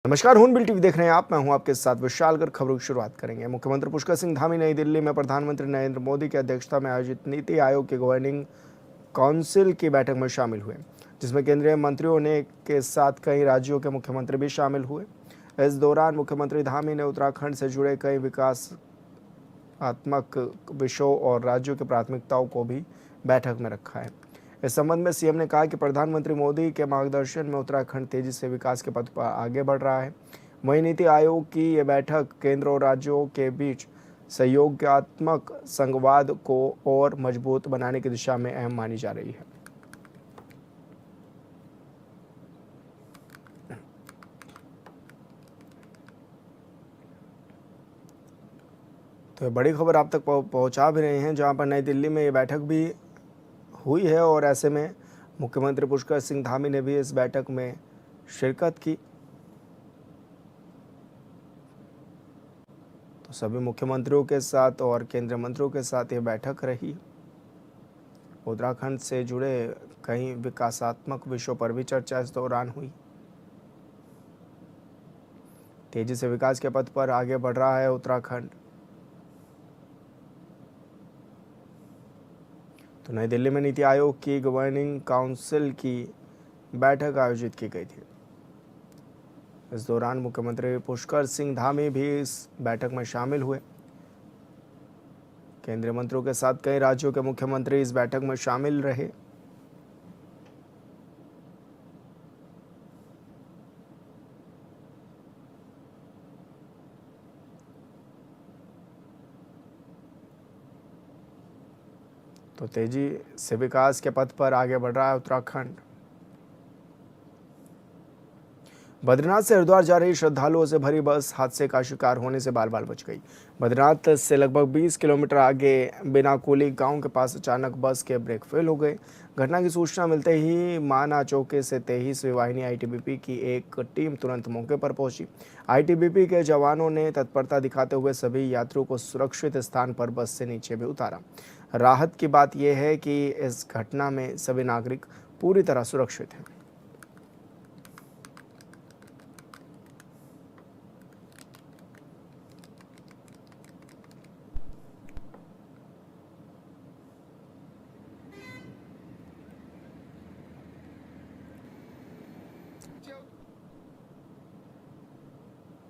नमस्कार, हून bill TV देख रहे हैं आप। मैं हूं आपके साथ विशाल। कर खबरों की शुरुआत करेंगे। मुख्यमंत्री पुष्कर सिंह धामी नई दिल्ली में प्रधानमंत्री नरेंद्र मोदी की अध्यक्षता में आयोजित नीति आयोग की गवर्निंग काउंसिल की बैठक में शामिल हुए, जिसमें केंद्रीय मंत्रियों ने के साथ कई राज्यों के मुख्यमंत्री भी शामिल हुए। इस दौरान मुख्यमंत्री धामी ने उत्तराखंड से जुड़े कई विकासात्मक विषयों और राज्यों की प्राथमिकताओं को भी बैठक में रखा है। इस संबंध में सीएम ने कहा कि प्रधानमंत्री मोदी के मार्गदर्शन में उत्तराखंड तेजी से विकास के पथ पर आगे बढ़ रहा है। वहीं नीति आयोग की ये बैठक केंद्र और राज्यों के बीच सहयोगात्मक संवाद को और मजबूत बनाने की दिशा में अहम मानी जा रही है। तो बड़ी खबर आप तक पहुंचा भी रहे हैं, जहां पर नई दिल्ली में ये बैठक भी हुई है और ऐसे में मुख्यमंत्री पुष्कर सिंह धामी ने भी इस बैठक में शिरकत की। तो सभी मुख्यमंत्रियों के साथ और केंद्रीय मंत्रियों के साथ ये बैठक रही। उत्तराखंड से जुड़े कई विकासात्मक विषयों पर भी चर्चा इस दौरान हुई। तेजी से विकास के पथ पर आगे बढ़ रहा है उत्तराखंड। तो नई दिल्ली में नीति आयोग की गवर्निंग काउंसिल की बैठक आयोजित की गई थी। इस दौरान मुख्यमंत्री पुष्कर सिंह धामी भी इस बैठक में शामिल हुए। केंद्रीय मंत्रियों के साथ कई राज्यों के मुख्यमंत्री इस बैठक में शामिल रहे। तो तेजी से विकास के पथ पर आगे बढ़ रहा है उत्तराखंड। बद्रीनाथ से हरिद्वार जा रही श्रद्धालुओं से भरी बस हादसे का शिकार होने से बाल बाल बच गई। बद्रीनाथ से लगभग 20 किलोमीटर आगे बिनाकुली गांव के पास अचानक बस के ब्रेक फेल हो गए। घटना की सूचना मिलते ही माना चौके से 23वीं वाहिनी आईटीबीपी की एक टीम तुरंत मौके पर पहुंची। आईटीबीपी के जवानों ने तत्परता दिखाते हुए सभी यात्रियों को सुरक्षित स्थान पर बस से नीचे भी उतारा। राहत की बात यह है कि इस घटना में सभी नागरिक पूरी तरह सुरक्षित हैं।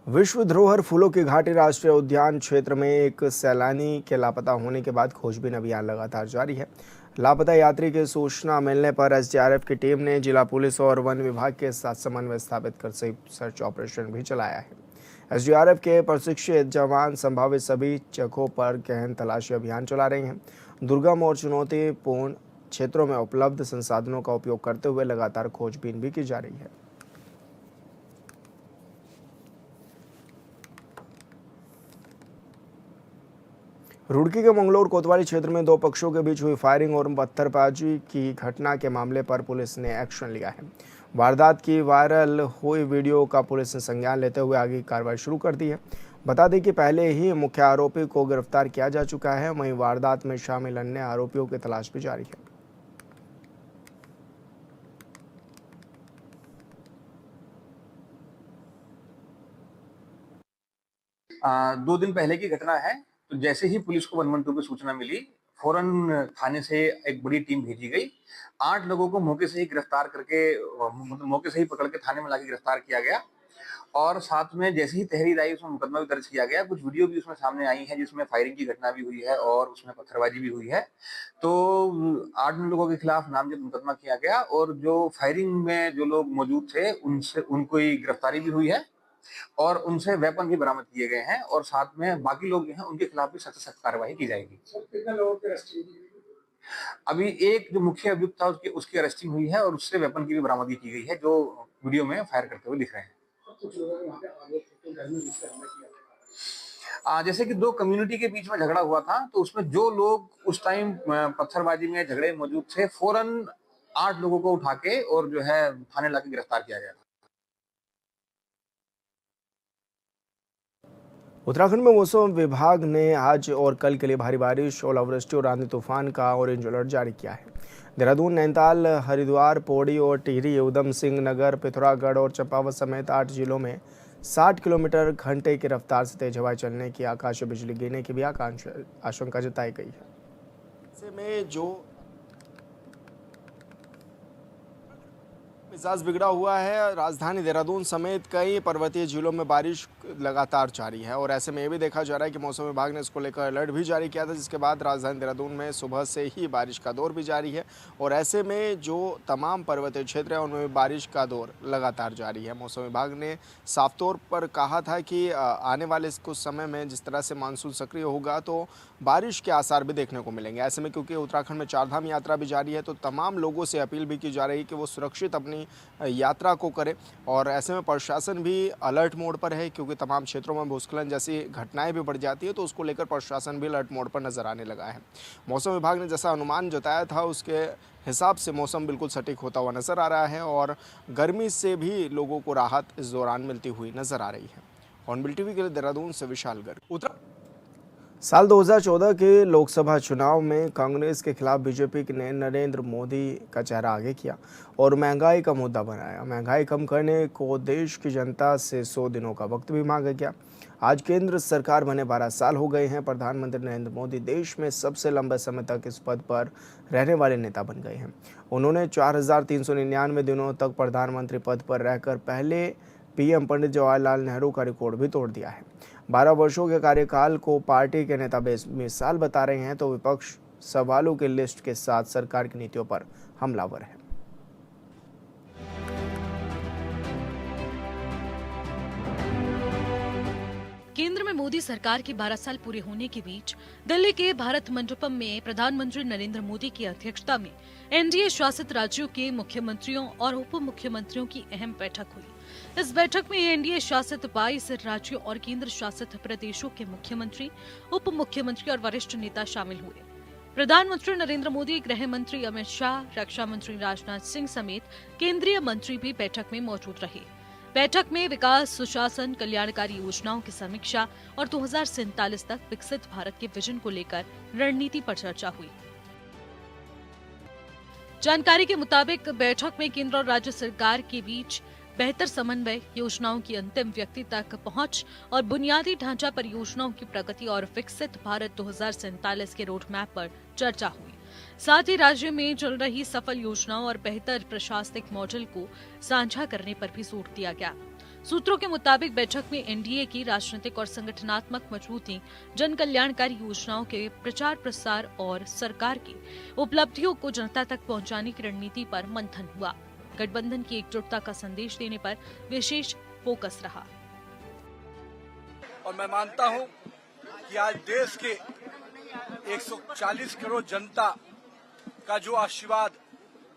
विश्व धरोहर फूलों की घाटी राष्ट्रीय उद्यान क्षेत्र में एक सैलानी के लापता होने के बाद खोजबीन अभियान लगातार जारी है। लापता यात्री की सूचना मिलने पर एसडीआरएफ की टीम ने जिला पुलिस और वन विभाग के साथ समन्वय स्थापित कर संयुक्त सर्च ऑपरेशन भी चलाया है। एसडीआरएफ के प्रशिक्षित जवान संभावित सभी जगहों पर गहन तलाशी अभियान चला रहे हैं। दुर्गम और चुनौतीपूर्ण क्षेत्रों में उपलब्ध संसाधनों का उपयोग करते हुए लगातार खोजबीन भी की जा रही है। रुड़की के मंगलोर कोतवाली क्षेत्र में दो पक्षों के बीच हुई फायरिंग और पत्थरबाजी की घटना के मामले पर पुलिस ने एक्शन लिया है। वारदात की वायरल हुई वीडियो का पुलिस ने संज्ञान लेते हुए आगे की कार्रवाई शुरू कर दी है। बता दें कि पहले ही मुख्य आरोपी को गिरफ्तार किया जा चुका है। वहीं वारदात में शामिल अन्य आरोपियों की तलाश भी जारी है। 2 दिन पहले की घटना है। तो जैसे ही पुलिस को 112 की सूचना मिली, फौरन थाने से एक बड़ी टीम भेजी गई। 8 लोगों को मौके से ही गिरफ्तार करके मौके से ही पकड़ के थाने में लाके गिरफ्तार किया गया और साथ में जैसे ही तहरीर आई उसमें मुकदमा भी दर्ज किया गया। कुछ वीडियो भी उसमें सामने आई है जिसमें फायरिंग की घटना भी हुई है और उसमें पत्थरबाजी भी हुई है। तो 8 लोगों के खिलाफ नामजद मुकदमा किया गया और जो फायरिंग में जो लोग मौजूद थे उनको ही गिरफ्तारी भी हुई है और उनसे वेपन भी बरामद किए गए हैं और साथ में बाकी लोग जो हैं उनके खिलाफ भी सख्त सख्त कार्रवाई की जाएगी। कितने लोगों की अरेस्टिंग हुई? अभी एक जो मुख्य अभियुक्त था उसकी अरेस्टिंग हुई है और उससे वेपन की भी बरामदगी की गई है जो वीडियो में फायर करते हुए दिख रहे हैं। कुछ लोग वहां पे आगे थे घर में घुसकर हमला किया। जैसे कि 2 कम्युनिटी के बीच में झगड़ा हुआ था तो उसमें जो लोग उस टाइम पत्थरबाजी में झगड़े मौजूद थे फौरन 8 लोगों को उठा के और जो है थाने लाके गिरफ्तार किया गया। उत्तराखंड में मौसम विभाग ने आज और कल के लिए भारी बारिश, ओलावृष्टि और आंधी तूफान का ऑरेंज अलर्ट जारी किया है। देहरादून, नैनीताल, हरिद्वार, पौड़ी और टिहरी, उधम सिंह नगर, पिथौरागढ़ और चंपावत समेत 8 जिलों में 60 किलोमीटर घंटे की रफ्तार से तेज हवाएं चलने की, आकाशीय बिजली गिरने की भी आशंका जताई गई है। ऐसे में जो मिजाज बिगड़ा हुआ है, राजधानी देहरादून समेत कई पर्वतीय जिलों में बारिश लगातार जारी है और ऐसे में ये भी देखा जा रहा है कि मौसम विभाग ने इसको लेकर अलर्ट भी जारी किया था, जिसके बाद राजधानी देहरादून में सुबह से ही बारिश का दौर भी जारी है और ऐसे में जो तमाम पर्वतीय क्षेत्र हैं उनमें बारिश का दौर लगातार जारी है। मौसम विभाग ने साफ तौर पर कहा था कि आने वाले कुछ समय में जिस तरह से मानसून सक्रिय होगा तो बारिश के आसार भी देखने को मिलेंगे। ऐसे में क्योंकि उत्तराखंड में चारधाम यात्रा भी जारी है तो तमाम लोगों से अपील भी की जा रही है कि वो सुरक्षित अपनी यात्रा को करें और ऐसे में प्रशासन भी अलर्ट मोड पर है, क्योंकि तमाम क्षेत्रों में भूस्खलन जैसी घटनाएं भी बढ़ जाती है तो उसको लेकर प्रशासन भी अलर्ट मोड पर नजर आने लगा है। मौसम विभाग ने जैसा अनुमान जताया था उसके हिसाब से मौसम बिल्कुल सटीक होता हुआ नजर आ रहा है और गर्मी से भी लोगों को राहत इस दौरान मिलती हुई नजर आ रही है। हॉर्नबिल टीवी के लिए देहरादून से विशाल गर्ग। साल 2014 के लोकसभा चुनाव में कांग्रेस के खिलाफ बीजेपी ने नरेंद्र मोदी का चेहरा आगे किया और महंगाई का मुद्दा बनाया। महंगाई कम करने को देश की जनता से 100 दिनों का वक्त भी मांगा गया। आज केंद्र सरकार बने 12 साल हो गए हैं। प्रधानमंत्री नरेंद्र मोदी देश में सबसे लंबे समय तक इस पद पर रहने वाले नेता बन गए हैं। उन्होंने 4399 दिनों तक प्रधानमंत्री पद पर रहकर पहले पीएम पंडित जवाहरलाल नेहरू का रिकॉर्ड भी तोड़ दिया है। 12 वर्षों के कार्यकाल को पार्टी के नेता बेमिसाल बता रहे हैं तो विपक्ष सवालों की लिस्ट के साथ सरकार की नीतियों पर हमलावर है। केंद्र में मोदी सरकार के 12 साल पूरे होने के बीच दिल्ली के भारत मंडपम में प्रधानमंत्री नरेंद्र मोदी की अध्यक्षता में एनडीए शासित राज्यों के मुख्यमंत्रियों और उप मुख्यमंत्रियों की अहम बैठक हुई। इस बैठक में एनडीए शासित 22 राज्यों और केंद्र शासित प्रदेशों के मुख्यमंत्री, उप मुख्यमंत्री और वरिष्ठ नेता शामिल हुए। प्रधानमंत्री नरेंद्र मोदी, गृह मंत्री अमित शाह, रक्षा मंत्री राजनाथ सिंह समेत केंद्रीय मंत्री भी बैठक में मौजूद रहे। बैठक में विकास, सुशासन, कल्याणकारी योजनाओं की समीक्षा और 2047 तक विकसित भारत के विजन को लेकर रणनीति पर चर्चा हुई। जानकारी के मुताबिक बैठक में केंद्र और राज्य सरकार के बीच बेहतर समन्वय, योजनाओं की अंतिम व्यक्ति तक पहुंच और बुनियादी ढांचा परियोजनाओं की प्रगति और विकसित भारत 2047 के रोड मैप पर चर्चा हुई। साथ ही राज्य में चल रही सफल योजनाओं और बेहतर प्रशासनिक मॉडल को साझा करने पर भी जोर दिया गया। सूत्रों के मुताबिक बैठक में एनडीए की राजनीतिक और संगठनात्मक मजबूती, जन कल्याणकारी योजनाओं के प्रचार प्रसार और सरकार की उपलब्धियों को जनता तक पहुंचाने की रणनीति पर मंथन हुआ। गठबंधन की एकजुटता का संदेश देने पर विशेष फोकस रहा। और मैं मानता हूं कि आज देश के 140 करोड़ जनता का जो आशीर्वाद,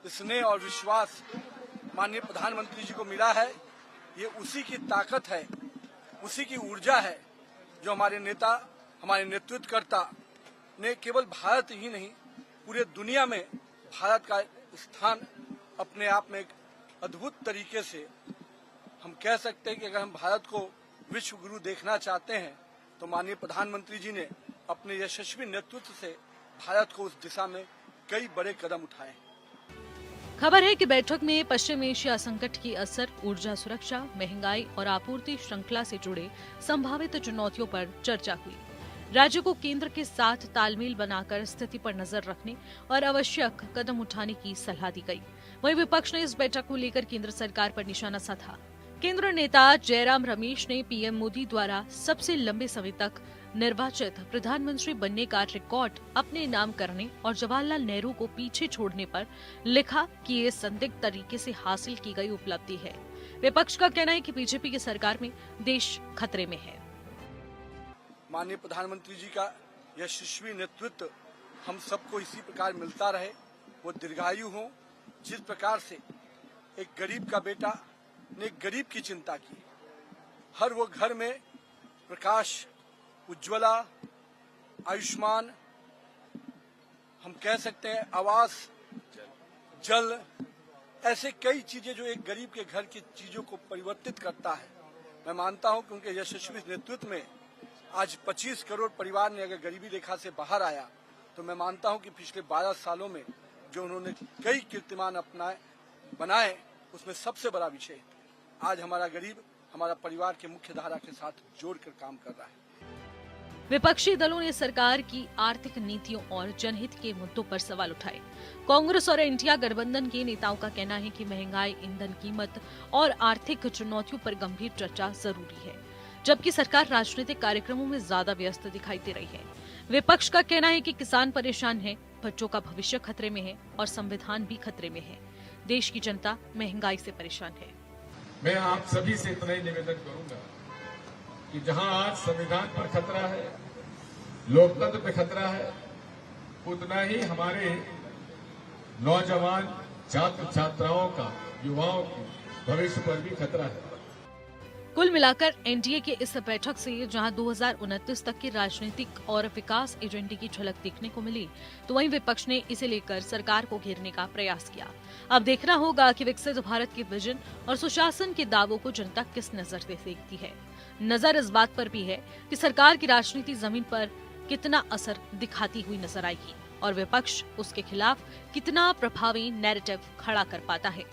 स्नेह और विश्वास माननीय प्रधानमंत्री जी को मिला है, ये उसी की ताकत है, उसी की ऊर्जा है जो हमारे नेता, हमारे नेतृत्वकर्ता ने केवल भारत ही नहीं पूरे दुनिया में भारत का स्थान अपने आप में एक अद्भुत तरीके से हम कह सकते हैं कि अगर हम भारत को विश्व गुरु देखना चाहते हैं तो माननीय प्रधानमंत्री जी ने अपने यशस्वी नेतृत्व से भारत को उस दिशा में कई बड़े कदम उठाए। खबर है कि बैठक में पश्चिम एशिया संकट की असर, ऊर्जा सुरक्षा, महंगाई और आपूर्ति श्रृंखला से जुड़े संभावित चुनौतियों पर चर्चा हुई। राज्य को केंद्र के साथ तालमेल बनाकर स्थिति पर नजर रखने और आवश्यक कदम उठाने की सलाह दी गई। वहीं विपक्ष ने इस बैठक को लेकर केंद्र सरकार पर निशाना साधा। केंद्र नेता जयराम रमेश ने पीएम मोदी द्वारा सबसे लंबे समय तक निर्वाचित प्रधानमंत्री बनने का रिकॉर्ड अपने नाम करने और जवाहरलाल नेहरू को पीछे छोड़ने पर लिखा कि ये संदिग्ध तरीके से हासिल की गई उपलब्धि है। विपक्ष का कहना है कि बीजेपी की सरकार में देश खतरे में है। माननीय प्रधानमंत्री जी का यशस्वी नेतृत्व हम सबको इसी प्रकार मिलता रहे, वो दीर्घायु हो। जिस प्रकार से एक गरीब का बेटा ने एक गरीब की चिंता की, हर वो घर में प्रकाश, उज्ज्वला, आयुष्मान, हम कह सकते हैं आवास, जल, ऐसे कई चीजें जो एक गरीब के घर की चीजों को परिवर्तित करता है। मैं मानता हूं कि उनके यशस्वी नेतृत्व में आज 25 करोड़ परिवार ने अगर गरीबी रेखा से बाहर आया तो मैं मानता हूं कि पिछले 12 सालों में जो उन्होंने कई कीर्तिमान बनाए, उसमें सबसे बड़ा विषय आज हमारा गरीब हमारा परिवार के मुख्य धारा के साथ जोड़कर काम कर रहा है। विपक्षी दलों ने सरकार की आर्थिक नीतियों और जनहित के मुद्दों पर सवाल उठाए। कांग्रेस और इंडिया गठबंधन के नेताओं का कहना है कि महंगाई, ईंधन कीमत और आर्थिक चुनौतियों पर गंभीर चर्चा जरूरी है, जबकि सरकार राजनीतिक कार्यक्रमों में ज्यादा व्यस्त दिखाई दे रही है। विपक्ष का कहना है कि किसान परेशान है, बच्चों का भविष्य खतरे में है और संविधान भी खतरे में है। देश की जनता महंगाई से परेशान है। मैं आप सभी से इतना ही निवेदन करूंगा कि जहां आज संविधान पर खतरा है, लोकतंत्र पे खतरा है, उतना ही हमारे नौजवान छात्र छात्राओं का, युवाओं के भविष्य पर भी खतरा है। कुल मिलाकर एनडीए की इस बैठक से जहां 2029 तक की राजनीतिक और विकास एजेंडे की झलक देखने को मिली, तो वहीं विपक्ष ने इसे लेकर सरकार को घेरने का प्रयास किया। अब देखना होगा कि विकसित भारत के विजन और सुशासन के दावों को जनता किस नजर से देखती है। नजर इस बात पर भी है कि सरकार की राजनीति जमीन पर कितना असर दिखाती हुई नजर आएगी और विपक्ष उसके खिलाफ कितना प्रभावी नैरेटिव खड़ा कर पाता है।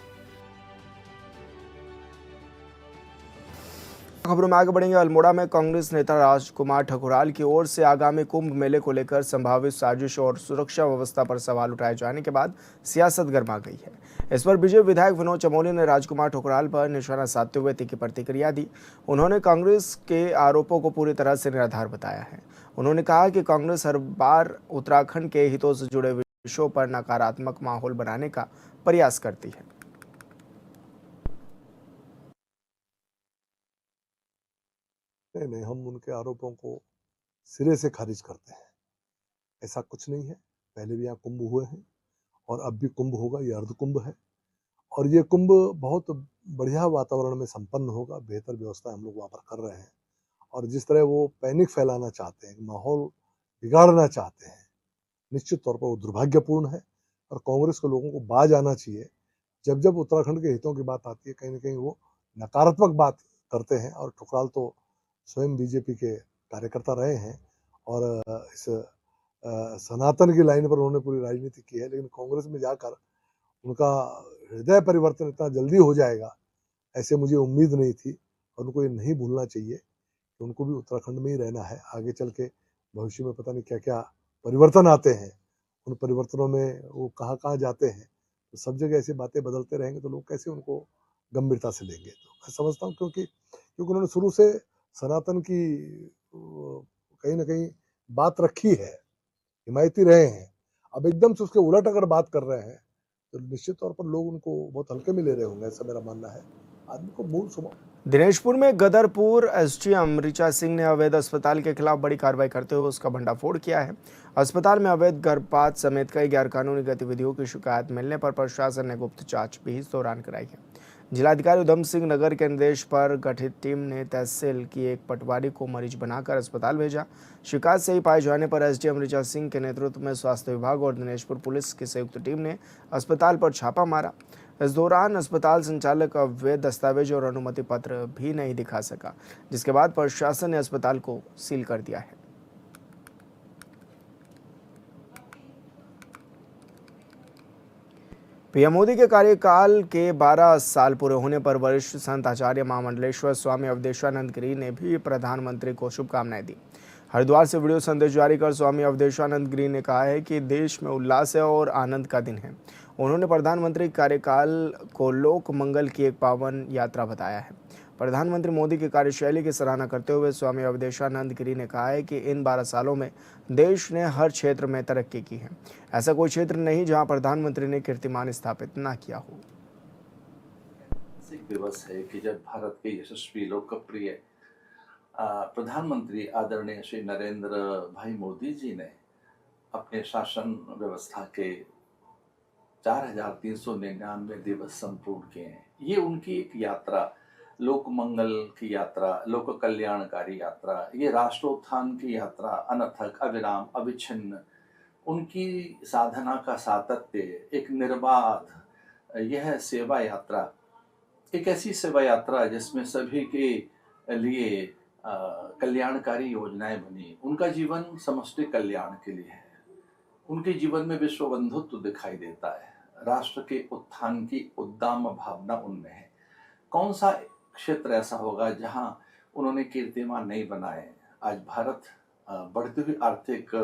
खबरों में आगे बढ़ेंगे। अल्मोड़ा में कांग्रेस नेता राजकुमार ठकुराल की ओर से आगामी कुंभ मेले को लेकर संभावित साजिश और सुरक्षा व्यवस्था पर सवाल उठाए जाने के बाद सियासत गर्मा गई है। इस पर बीजेपी विधायक विनोद चमोली ने राजकुमार ठकुराल पर निशाना साधते हुए तीखी प्रतिक्रिया दी। उन्होंने कांग्रेस के आरोपों को पूरी तरह से निराधार बताया है। उन्होंने कहा कि कांग्रेस हर बार उत्तराखंड के हितों से जुड़े विषयों पर नकारात्मक माहौल बनाने का प्रयास करती है। नहीं, हम उनके आरोपों को सिरे से खारिज करते हैं। ऐसा कुछ नहीं है। पहले भी यहाँ कुंभ हुए हैं और अब भी कुंभ होगा। ये अर्ध कुंभ है और ये कुंभ बहुत बढ़िया वातावरण में संपन्न होगा। बेहतर व्यवस्था हम लोग वहाँ पर कर रहे हैं और जिस तरह वो पैनिक फैलाना चाहते हैं, माहौल बिगाड़ना चाहते हैं, निश्चित तौर पर वो दुर्भाग्यपूर्ण है और कांग्रेस के लोगों को बाज आना चाहिए। जब जब उत्तराखंड के हितों की बात आती है, कहीं ना कहीं वो नकारात्मक बात करते हैं और ठुकराल तो स्वयं बीजेपी के कार्यकर्ता रहे हैं और इस सनातन की लाइन पर उन्होंने पूरी राजनीति की है, लेकिन कांग्रेस में जाकर उनका हृदय परिवर्तन इतना जल्दी हो जाएगा ऐसे मुझे उम्मीद नहीं थी। और उनको ये नहीं भूलना चाहिए कि उनको भी उत्तराखंड में ही रहना है। आगे चल के भविष्य में पता नहीं क्या क्या परिवर्तन आते हैं, उन परिवर्तनों में वो कहाँ कहाँ जाते हैं, तो सब जगह ऐसी बातें बदलते रहेंगे तो लोग कैसे उनको गंभीरता से लेंगे। तो मैं समझता हूँ क्योंकि उन्होंने शुरू से सनातन की कहीं ना कहीं बात रखी है, हिमायती रहे हैं। अब एकदम से उसके उलट अगर बात कर रहे हैं तो निश्चित तौर पर लोग उनको बहुत हल्के में ले रहे होंगे, ऐसा मेरा मानना है। आदमी को मूल सुनो। दिनेशपुर में गदरपुर एसडीएम ऋचा सिंह ने अवैध अस्पताल के खिलाफ बड़ी कार्रवाई करते हुए उसका भंडाफोड़ किया है। अस्पताल में अवैध गर्भपात समेत कई गैरकानूनी गतिविधियों की शिकायत मिलने पर प्रशासन ने गुप्त जांच भी इस दौरान कराई है। जिलाधिकारी उधम सिंह नगर के निर्देश पर गठित टीम ने तहसील की एक पटवारी को मरीज बनाकर अस्पताल भेजा। शिकायत सही पाए जाने पर एसडीएम ऋचा सिंह के नेतृत्व में स्वास्थ्य विभाग और दिनेशपुर पुलिस की संयुक्त टीम ने अस्पताल पर छापा मारा। इस दौरान अस्पताल संचालक अवैध दस्तावेज और अनुमति पत्र भी नहीं दिखा सका, जिसके बाद प्रशासन ने अस्पताल को सील कर दिया है। पीएम मोदी के कार्यकाल के 12 साल पूरे होने पर वरिष्ठ संत आचार्य महामंडलेश्वर स्वामी अवधेशानंद गिरी ने भी प्रधानमंत्री को शुभकामनाएं दी। हरिद्वार से वीडियो संदेश जारी कर स्वामी अवधेशानंद गिरी ने कहा है कि देश में उल्लास है और आनंद का दिन है। उन्होंने प्रधानमंत्री कार्यकाल को लोक मंगल की एक पावन यात्रा बताया है। प्रधानमंत्री मोदी की कार्यशैली की सराहना करते हुए स्वामी अवधेशानंद गिरी ने कहा है कि इन 12 सालों में देश ने हर क्षेत्र में तरक्की की है। ऐसा कोई क्षेत्र नहीं जहां प्रधानमंत्री ने कीर्तिमान स्थापित ना किया हो। दिवस है कि जब भारत के यशस्वी लोकप्रिय प्रधानमंत्री आदरणीय श्री नरेंद्र भाई मोदी जी ने अपने शासन व्यवस्था के 4,399 दिवस संपूर्ण किए हैं। ये उनकी एक यात्रा, लोक मंगल की यात्रा, लोक कल्याणकारी यात्रा, ये राष्ट्रोत्थान की यात्रा अनथक, अविराम, अविच्छिन्न, उनकी साधना का सातत्य, एक निर्बाध यह सेवा यात्रा, एक ऐसी सेवा यात्रा जिसमें सभी के लिए कल्याणकारी योजनाएं बनी। उनका जीवन समष्टि कल्याण के लिए है। उनके जीवन में विश्व बंधुत्व दिखाई देता है। राष्ट्र के उत्थान की उद्दाम भावना उनमें है। कौन सा क्षेत्र ऐसा होगा जहां उन्होंने कीर्तिमान नहीं बनाए। आज भारत बढ़ती हुई आर्थिक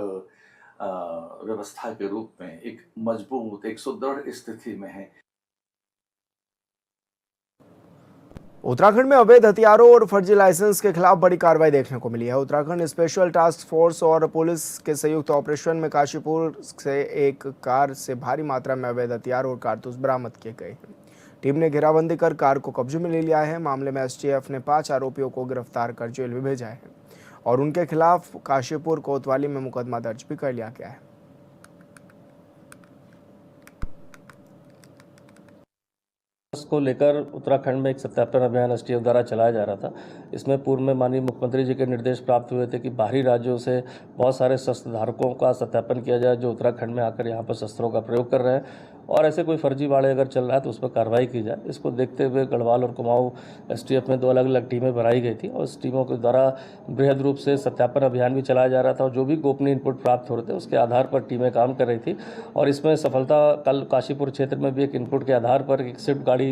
व्यवस्था के रूप में एक मजबूत, एक सुदृढ़ स्थिति में है। उत्तराखंड में अवैध हथियारों और फर्जी लाइसेंस के खिलाफ बड़ी कार्रवाई देखने को मिली है। उत्तराखंड स्पेशल टास्क फोर्स और पुलिस के संयुक्त ऑपरेशन में काशीपुर से एक कार से भारी मात्रा में अवैध हथियार और कारतूस बरामद किए गए हैं। टीम ने घेराबंदी कर कार को कब्जे में ले लिया है। मामले में एसटीएफ ने 5 आरोपियों को गिरफ्तार कर जेल में भेजा है और उनके खिलाफ काशीपुर कोतवाली में मुकदमा दर्ज भी कर लिया गया है। को लेकर उत्तराखंड में एक सत्यापन अभियान एसटीएफ द्वारा चलाया जा रहा था। इसमें पूर्व में माननीय मुख्यमंत्री जी के निर्देश प्राप्त हुए थे कि बाहरी राज्यों से बहुत सारे शस्त्र धारकों का सत्यापन किया जाए जो उत्तराखंड में आकर यहाँ पर शस्त्रों का प्रयोग कर रहे हैं और ऐसे कोई फर्जीवाड़े अगर चल रहा है तो उस पर कार्रवाई की जाए। इसको देखते हुए गढ़वाल और कुमाऊं एसटीएफ में 2 अलग अलग टीमें बनाई गई थी और इस टीमों के द्वारा बृहद रूप से सत्यापन अभियान भी चलाया जा रहा था और जो भी गोपनीय इनपुट प्राप्त हो रहे थे उसके आधार पर टीमें काम कर रही थी और इसमें सफलता कल काशीपुर क्षेत्र में भी एक इनपुट के आधार पर एक स्विफ्ट गाड़ी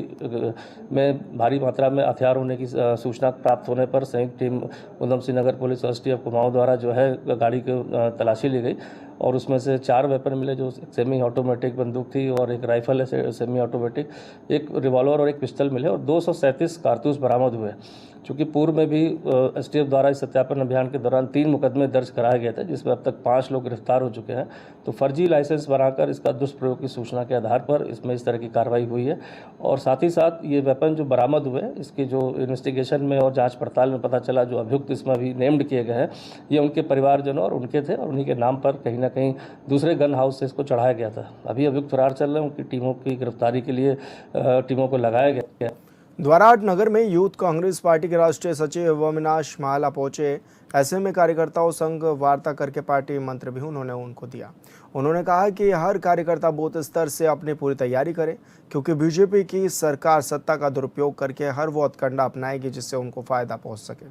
में भारी मात्रा में हथियार होने की सूचना प्राप्त होने पर संयुक्त team Udham Singh Nagar police STF Kumaon द्वारा जो है गाड़ी की तलाशी ली गई और उसमें से 4 वेपन मिले जो सेमी ऑटोमेटिक बंदूक थी और एक राइफल है सेमी ऑटोमेटिक, एक रिवॉल्वर और एक पिस्टल मिले और 237 कारतूस बरामद हुए। चूँकि पूर्व में भी एसटीएफ द्वारा इस सत्यापन अभियान के दौरान 3 मुकदमे दर्ज कराए गए थे जिसमें अब तक 5 लोग गिरफ्तार हो चुके हैं। तो फर्जी लाइसेंस बनाकर इसका दुष्प्रयोग की सूचना के आधार पर इसमें इस तरह की कार्रवाई हुई है और साथ ही साथ ये वेपन जो बरामद हुए हैं इसकी जो इन्वेस्टिगेशन में और जांच पड़ताल में पता चला जो अभियुक्त इसमें अभी नेम्ड किए गए हैं ये उनके परिवारजनों और उनके थे और उन्हीं के नाम पर कहीं ना कहीं दूसरे गन हाउस से इसको चढ़ाया गया था। अभी अभियुक्त फरार चल रहे हैं, उनकी टीमों की गिरफ्तारी के लिए टीमों को लगाया गया है। द्वाराहाट नगर में यूथ कांग्रेस पार्टी के राष्ट्रीय सचिव अविनाश माला पहुंचे। ऐसे में कार्यकर्ताओं संग वार्ता करके पार्टी मंत्र भी उन्होंने उनको दिया। उन्होंने कहा कि हर कार्यकर्ता बूथ स्तर से अपनी पूरी तैयारी करे क्योंकि बीजेपी की सरकार सत्ता का दुरुपयोग करके हर वो हथकंडा अपनाएगी जिससे उनको फायदा पहुंच सके।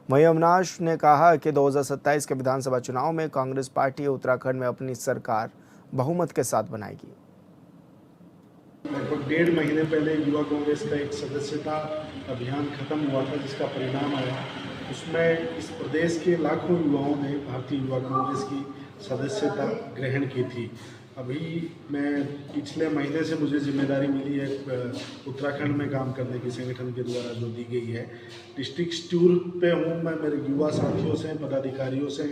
वहीं अविनाश ने कहा कि 2027 के विधानसभा चुनाव में कांग्रेस पार्टी उत्तराखंड में अपनी सरकार बहुमत के साथ बनाएगी। लगभग 1.5 महीने पहले युवा कांग्रेस का एक सदस्यता अभियान खत्म हुआ था जिसका परिणाम आया। उसमें इस प्रदेश के लाखों युवाओं ने भारतीय युवा कांग्रेस की सदस्यता ग्रहण की थी। अभी मैं पिछले महीने से मुझे जिम्मेदारी मिली है उत्तराखंड में काम करने की संगठन के द्वारा जो दी गई है। डिस्ट्रिक्ट टूर पे हूँ मैं मेरे युवा साथियों से, पदाधिकारियों से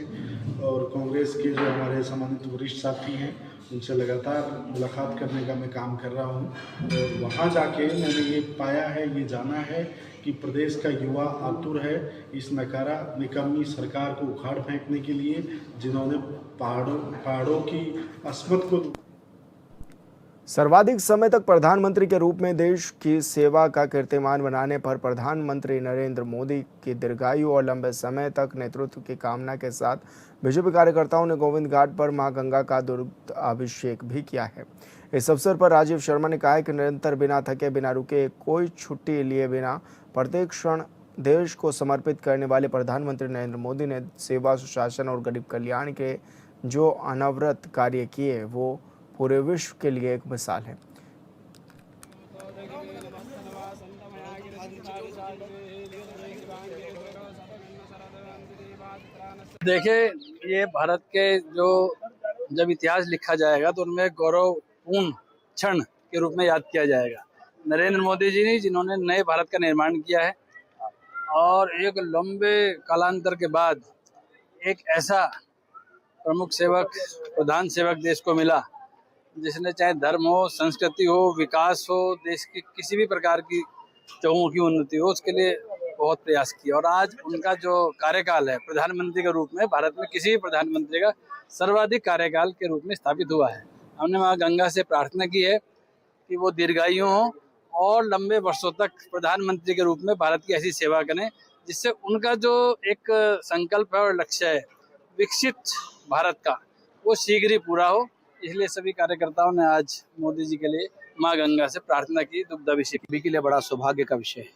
और कांग्रेस के जो हमारे सम्मानित वरिष्ठ साथी हैं उनसे लगातार मुलाकात करने का मैं काम कर रहा हूँ और वहाँ जाके मैंने ये पाया है, ये जाना है कि प्रदेश का युवा आतुर है इस नकारा निकम्मी सरकार को उखाड़ फेंकने के लिए जिन्होंने पहाड़ों की अस्मत को। सर्वाधिक समय तक प्रधानमंत्री के रूप में देश की सेवा का कीर्तिमान बनाने पर प्रधानमंत्री नरेंद्र मोदी की दीर्घायु और लंबे समय तक नेतृत्व की कामना के साथ बीजेपी कार्यकर्ताओं ने गोविंद घाट पर मां गंगा का दुग्ध अभिषेक भी किया है। इस अवसर पर राजीव शर्मा ने कहा कि निरंतर बिना थके बिना रुके कोई छुट्टी लिए बिना प्रत्येक क्षण देश को समर्पित करने वाले प्रधानमंत्री नरेंद्र मोदी ने सेवा, सुशासन और गरीब कल्याण के जो अनवरत कार्य किए वो पूरे विश्व के लिए एक मिसाल है। देखिए, ये भारत के जो जब इतिहास लिखा जाएगा तो उनमें गौरवपूर्ण क्षण के रूप में याद किया जाएगा। नरेंद्र मोदी जी ने जिन्होंने नए भारत का निर्माण किया है और एक लंबे कालांतर के बाद एक ऐसा प्रमुख सेवक, प्रधान सेवक देश को मिला जिसने चाहे धर्म हो, संस्कृति हो, विकास हो, देश की किसी भी प्रकार की चहुमुखी उन्नति हो, उसके लिए बहुत प्रयास किया। और आज उनका जो कार्यकाल है प्रधानमंत्री के रूप में भारत में किसी भी प्रधानमंत्री का सर्वाधिक कार्यकाल के रूप में स्थापित हुआ है। हमने मां गंगा से प्रार्थना की है कि वो दीर्घायु हो और लंबे वर्षों तक प्रधानमंत्री के रूप में भारत की ऐसी सेवा करें जिससे उनका जो एक संकल्प है और लक्ष्य है विकसित भारत का, वो शीघ्र ही पूरा हो। इसलिए सभी कार्यकर्ताओं ने आज मोदी जी के लिए मां गंगा से प्रार्थना की दुग्धाभिषेक। सभी के लिए बड़ा सौभाग्य का विषय है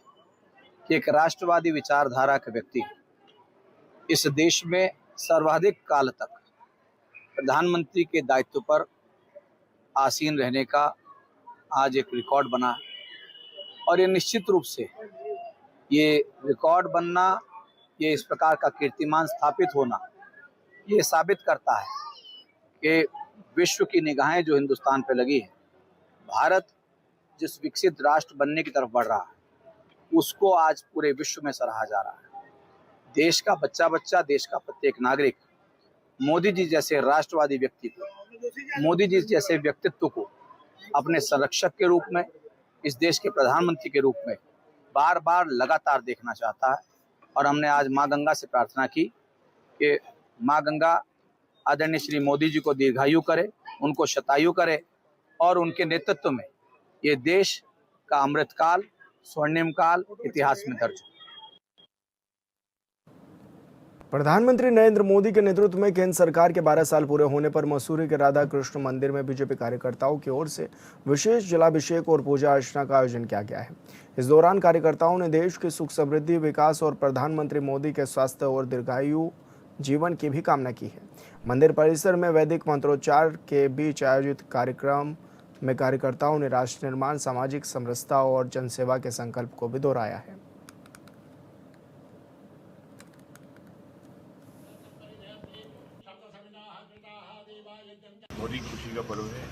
कि एक राष्ट्रवादी विचारधारा का व्यक्ति इस देश में सर्वाधिक काल तक प्रधानमंत्री के दायित्व पर आसीन रहने का आज एक रिकॉर्ड बना और ये निश्चित रूप से ये रिकॉर्ड बनना, ये इस प्रकार का कीर्तिमान स्थापित होना, ये साबित करता है कि विश्व की निगाहें जो हिंदुस्तान पे लगी है, भारत जिस विकसित राष्ट्र बनने की तरफ बढ़ रहा है उसको आज पूरे विश्व में सराहा जा रहा है। देश का बच्चा बच्चा, देश का प्रत्येक नागरिक मोदी जी जैसे राष्ट्रवादी व्यक्ति को, मोदी जी जैसे व्यक्तित्व को अपने संरक्षक के रूप में, इस देश के प्रधानमंत्री के रूप में बार बार लगातार देखना चाहता है। और हमने आज माँ गंगा से प्रार्थना की कि माँ गंगा आदरणीय श्री मोदी जी को दीर्घायु करे, उनको शतायु करे और उनके नेतृत्व में ये देश का अमृतकाल, स्वर्णिम काल इतिहास में दर्ज हो। प्रधानमंत्री नरेंद्र मोदी के नेतृत्व में केंद्र सरकार के 12 साल पूरे होने पर मसूरी के राधा कृष्ण मंदिर में बीजेपी कार्यकर्ताओं की ओर से विशेष जलाभिषेक और पूजा अर्चना का आयोजन किया गया है। इस दौरान कार्यकर्ताओं ने देश की सुख समृद्धि, विकास और प्रधानमंत्री मोदी के स्वास्थ्य और दीर्घायु जीवन की भी कामना की है। मंदिर परिसर में वैदिक मंत्रोच्चार के बीच आयोजित कार्यक्रम में कार्यकर्ताओं ने राष्ट्र निर्माण, सामाजिक समरसता और जनसेवा के संकल्प को भी दोहराया है। बड़ी खुशी का पर्व है।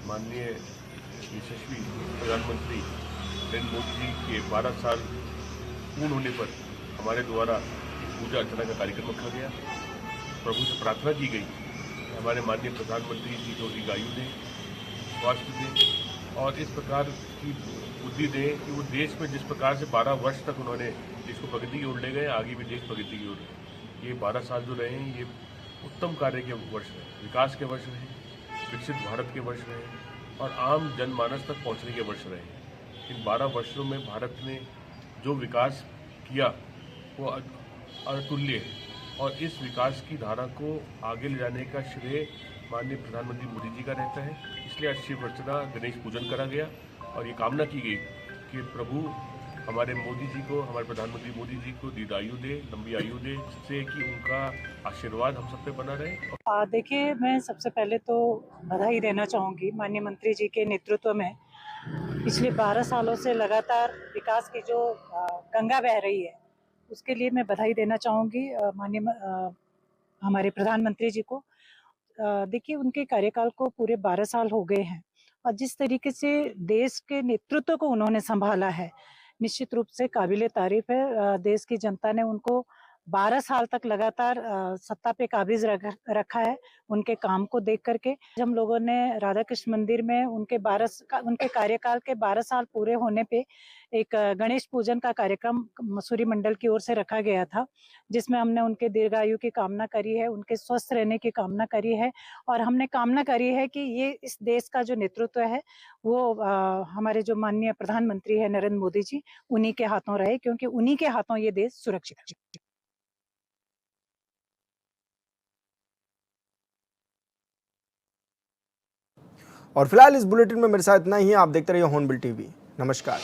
माननीय यशस्वी प्रधानमंत्री नरेंद्र मोदी जी के 12 साल पूर्ण होने पर हमारे द्वारा पूजा अर्चना का कार्यक्रम रखा गया। प्रभु से प्रार्थना की गई कि हमारे माननीय प्रधानमंत्री जी को दीर्घायु दें, स्वास्थ्य दें और इस प्रकार की बुद्धि दें कि वो देश में जिस प्रकार से 12 वर्ष तक उन्होंने देश को प्रगति की ओर ले गए, आगे भी देश प्रगति की ओर। ये 12 साल जो रहे हैं, ये उत्तम कार्य के वर्ष रहे, विकास के वर्ष रहे, विकसित भारत के वर्ष रहे और आम जनमानस तक पहुंचने के वर्ष रहे। इन 12 वर्षों में भारत ने जो विकास किया वो अतुल्य है और इस विकास की धारा को आगे ले जाने का श्रेय माननीय प्रधानमंत्री मोदी जी का रहता है। इसलिए आज शिव अर्चना, गणेश पूजन करा गया और ये कामना की गई कि प्रभु हमारे मोदी जी को, हमारे प्रधानमंत्री मोदी जी को दीर्घायु दे, लंबी आयु दे, जिससे कि उनका आशीर्वाद हम सब पे बना रहे। देखिए, मैं सबसे पहले तो बधाई देना चाहूँगी माननीय मंत्री जी के नेतृत्व में पिछले 12 सालों से लगातार विकास की जो गंगा बह रही है उसके लिए मैं बधाई देना चाहूँगी माननीय हमारे प्रधानमंत्री जी को। देखिए, उनके कार्यकाल को पूरे 12 साल हो गए हैं और जिस तरीके से देश के नेतृत्व को उन्होंने संभाला है, निश्चित रूप से काबिले तारीफ है। देश की जनता ने उनको 12 साल तक लगातार सत्ता पे काबिज रखा है उनके काम को देख करके। हम लोगों ने राधा कृष्ण मंदिर में उनके कार्यकाल के 12 साल पूरे होने पे एक गणेश पूजन का कार्यक्रम मसूरी मंडल की ओर से रखा गया था, जिसमें हमने उनके दीर्घायु की कामना करी है, उनके स्वस्थ रहने की कामना करी है और हमने कामना करी है कि ये इस देश का जो नेतृत्व है वो हमारे जो माननीय प्रधानमंत्री है नरेंद्र मोदी जी, उन्हीं के हाथों रहे, क्योंकि उन्हीं के हाथों ये देश सुरक्षित है। और फिलहाल इस बुलेटिन में मेरे साथ इतना ही। आप देखते रहिए हॉर्नबिल टीवी। नमस्कार।